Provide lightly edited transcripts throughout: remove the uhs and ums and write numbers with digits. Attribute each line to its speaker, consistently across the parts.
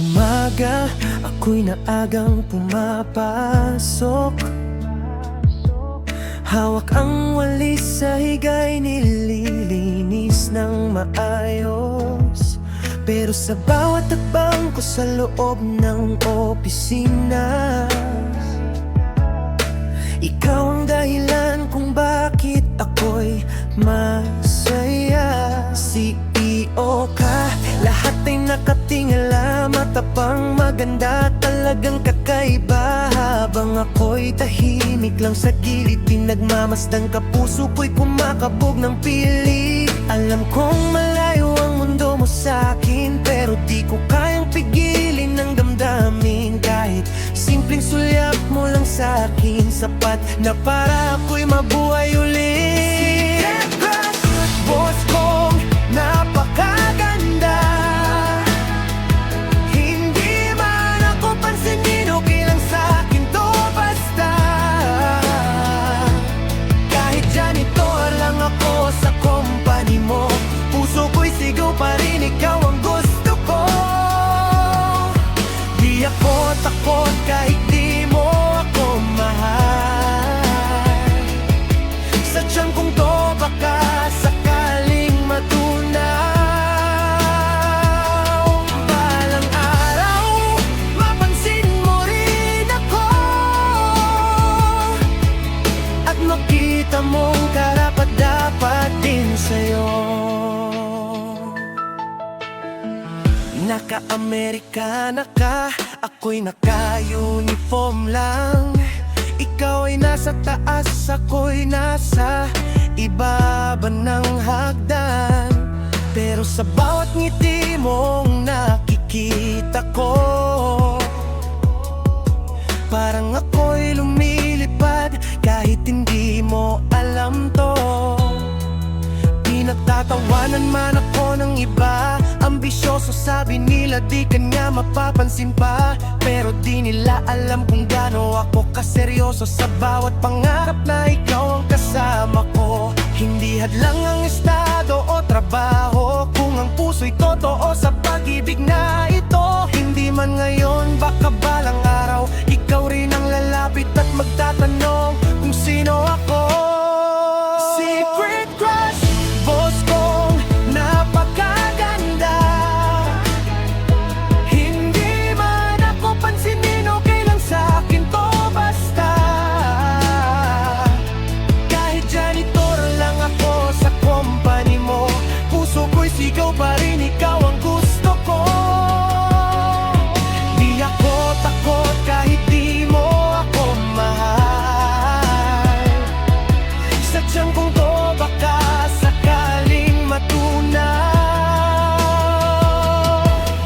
Speaker 1: umaga, ako'y naagang pumapasok. Hawak ang walis sa higay, nililinis ng maayos. Pero sa bawat takbang ko sa loob ng opisina, ikaw ang dahilan kung bakit ako'y masaya. CEO ka, lahat ay nakatingala, matapang, maganda, talagang kakaiba. Habang ako'y tahimik lang sa gilid, pinagmamasdan ka, puso ko'y kumakabog ng pili. Alam kong malayo ang mundo mo sa'kin, pero di ko kayang pigilin ng damdamin. Kahit simpleng sulyap mo lang sa'kin, sapat na para ako'y mabuhay ulit. Boss kong napakaganda, hindi man ako pansinin, okay lang sa'kin to basta. Kahit janitor lang ako sa company mo, puso ko'y sigaw pa rin, ikaw ang gusto ko. Di ako takot kahit di mo ako mahal. Sa tiyan kong to baka sakaling matunaw. Balang araw, mapansin mo rin ako, at makita mong karapat-dapat din sa'yo. Naka-Amerikana ka, ako'y naka-uniform lang. Ikaw ay nasa taas, ako'y nasa ibaba ng hagdan. Pero sa bawat ngiti mong nakikita ko, parang ako'y lumilipad kahit hindi mo alam to. Pinagtatawanan man ako ng iba, ambisyoso sabi nila, di kanya mapapansin pa. Pero di nila alam kung gaano ako kaseryoso sa bawat pangarap na ikaw ang kasama ko. Hindi hadlang ang estado o trabaho kung ang puso'y totoo sa pag-ibig na ito. Hindi man ngayon, baka balang araw, ikaw rin ang lalapit at magtatanong kung sino ako. Secret crush, boss kong napakaganda, hindi man ako pansinin, okay lang sa'kin to basta. Kahit janitor lang ako sa company mo, puso ko'y sigaw pa rin, ikaw ang gusto ko. Di ako takot kahit di mo ako mahal. Sa tiyan kong to baka sakaling matunaw.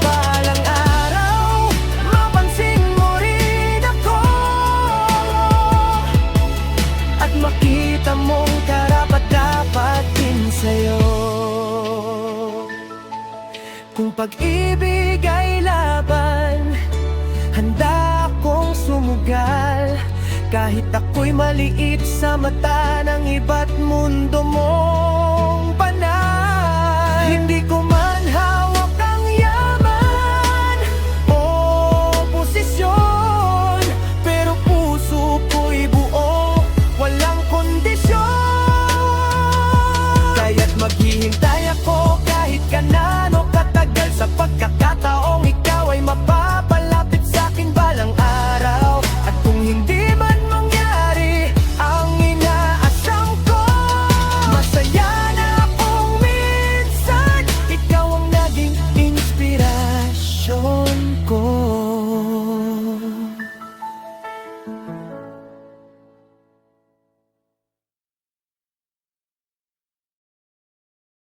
Speaker 1: Balang araw, mapansin mo rin ako, at makita mong karapat-dapat din sa'yo. Kung pag-ibig ay laban, handa akong sumugal. Kahit ako'y maliit sa mata ng iba't mundo mo,